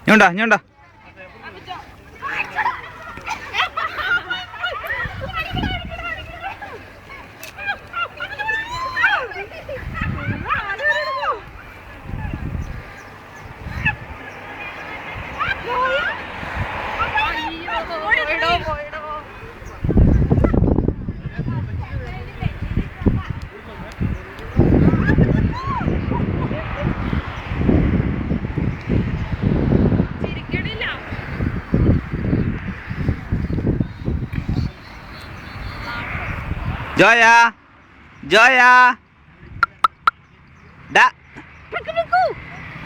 ഞോണ്ടാ ഞോണ്ടാ. ജോയ ജോയ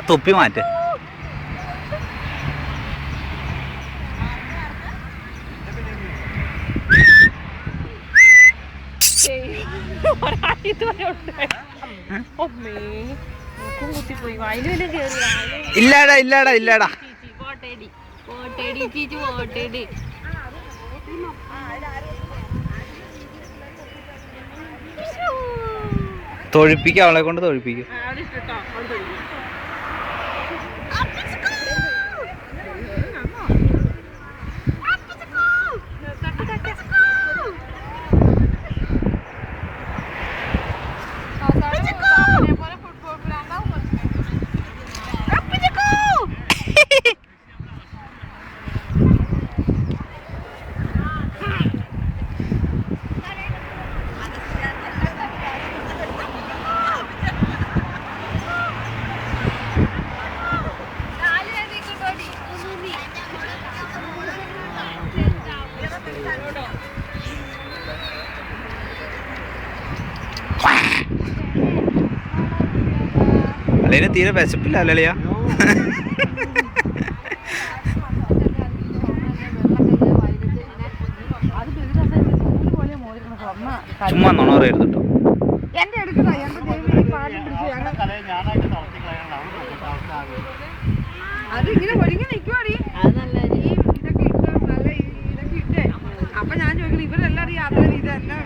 തൊപ്പി മാറ്റ്. ഇല്ലാടാ ഇല്ലാടാ ഇല്ലാടാ. തൊഴിപ്പിക്കുക, അവളെ കൊണ്ട് തൊഴിപ്പിക്കും. അല്ലേനെ തീരെ വിശപ്പില്ല അല്ലല്ലയാ. ചുമ്മാ നുണ പറയരുത് കേട്ടോ. അതിങ്ങനെ ഒഴുകി നിൽക്കുവാടി. ഇതൊക്കെ ഇട്ട് നല്ല ഇതൊക്കെ ഇട്ടേ. അപ്പൊ ഞാൻ ചോദിക്കണം ഇവരെല്ലാരും യാത്ര ചെയ്ത് എന്നെ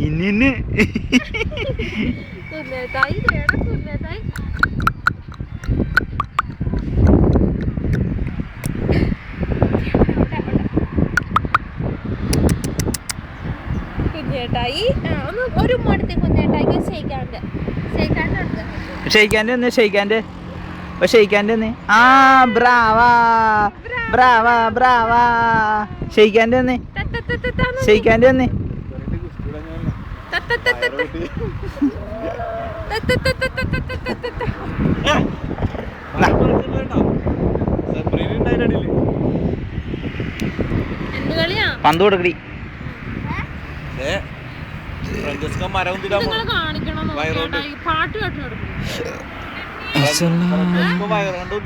ഇന്നിന് ഒരു മടുത്തി കുഞ്ഞേട്ടായി ഷെയ്ക്കാൻ്റെ ഒന്ന് ഷെയ്ക്കാൻ്റെ ഷെയ്ക്കാൻ്റെ ഒന്ന്. ആ ബ്രാവാ ബ്രാവാ ബ്രാവാ. ഷെയ്ക്കാൻ്റെ ഒന്ന് ഷെയ്ക്കാൻ്റെ ഒന്ന്. പന്ത് കൊടുക്കടി. പാട്ട് കേട്ടോ വയറുകൊണ്ട്